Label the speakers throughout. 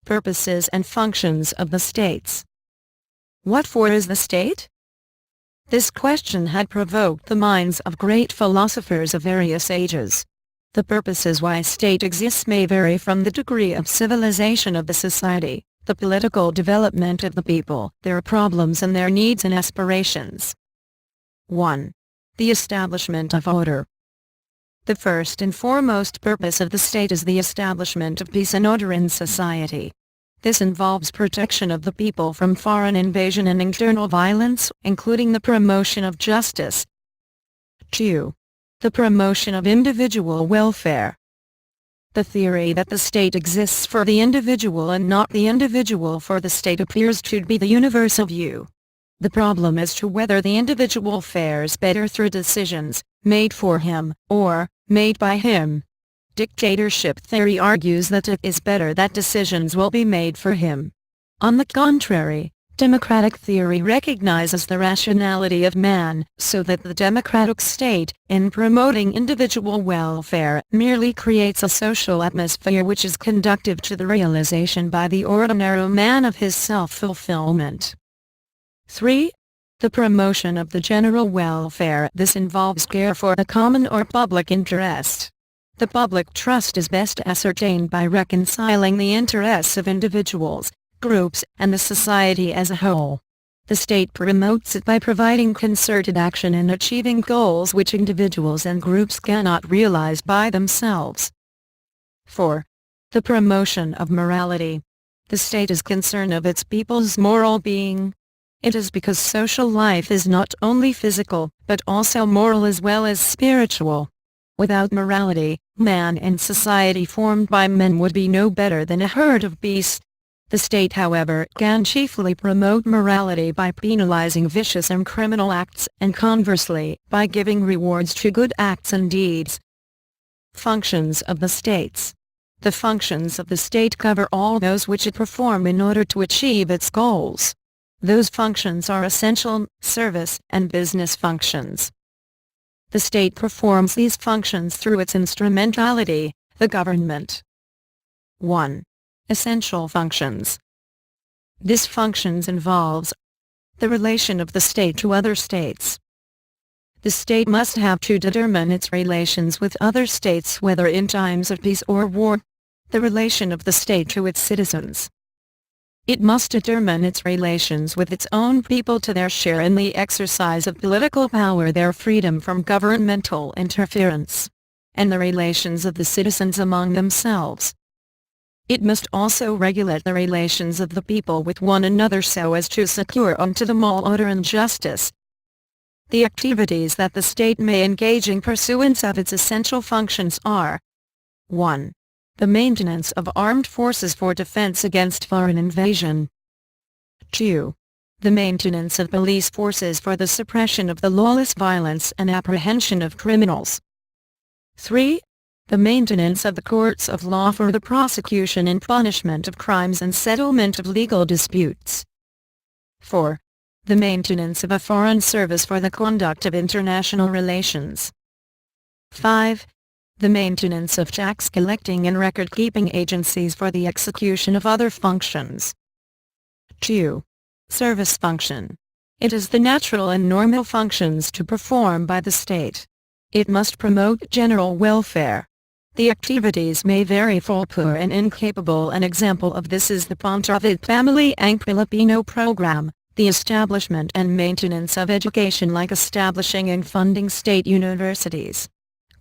Speaker 1: Purposes and functions of the states. What for is the state? This question had provoked the minds of great philosophers of various ages. The purposes why state exists may vary from the degree of civilization of the society, the political development of the people, their problems and their needs and aspirations. 1. The establishment of order. The first and foremost purpose of the state is the establishment of peace and order in society. This involves protection of the people from foreign invasion and internal violence, including the promotion of justice. 2. The promotion of individual welfare. The theory that the state exists for the individual and not the individual for the state appears to be the universal view. The problem as to whether the individual fares better through decisions, made for him, or, made by him. Dictatorship theory argues that it is better that decisions will be made for him. On the contrary, democratic theory recognizes the rationality of man, so that the democratic state, in promoting individual welfare, merely creates a social atmosphere which is conducive to the realization by the ordinary man of his self-fulfillment. 3. The promotion of the general welfare. This involves care for the common or public interest. The public trust is best ascertained by reconciling the interests of individuals, groups, and the society as a whole. The state promotes it by providing concerted action in achieving goals which individuals and groups cannot realize by themselves. 4. The promotion of morality. The state is concerned of its people's moral being. It is because social life is not only physical, but also moral as well as spiritual. Without morality, man and society formed by men would be no better than a herd of beasts. The state, however, can chiefly promote morality by penalizing vicious and criminal acts, and conversely, by giving rewards to good acts and deeds. Functions of the states. The functions of the state cover all those which it performs in order to achieve its goals. Those functions are essential, service, and business functions. The state performs these functions through its instrumentality, the government. 1. Essential functions. This functions involves the relation of the state to other states. The state must have to determine its relations with other states whether in times of peace or war. The relation of the state to its citizens. It must determine its relations with its own people to their share in the exercise of political power, their freedom from governmental interference, and the relations of the citizens among themselves. It must also regulate the relations of the people with one another so as to secure unto them all order and justice. The activities that the state may engage in pursuance of its essential functions are 1. The maintenance of armed forces for defense against foreign invasion. 2. The maintenance of police forces for the suppression of the lawless violence and apprehension of criminals. 3. The maintenance of the courts of law for the prosecution and punishment of crimes and settlement of legal disputes. 4. The maintenance of a foreign service for the conduct of international relations. 5. The maintenance of tax collecting and record-keeping agencies for the execution of other functions. 2. Service function. It is the natural and normal functions to perform by the state. It must promote general welfare. The activities may vary for poor and incapable. An example of this is the Pontravid Family ang Pilipino program, the establishment and maintenance of education like establishing and funding state universities,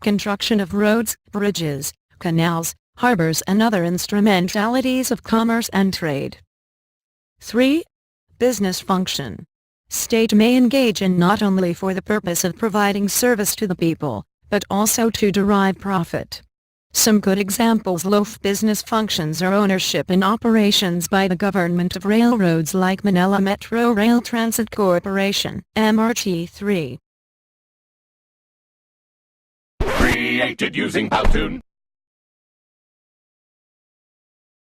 Speaker 1: construction of roads, bridges, canals, harbors and other instrumentalities of commerce and trade. 3. Business function. State may engage in not only for the purpose of providing service to the people, but also to derive profit. Some good examples of business functions are ownership and operations by the government of railroads like Manila Metro Rail Transit Corporation, MRT3.
Speaker 2: Created using Powtoon.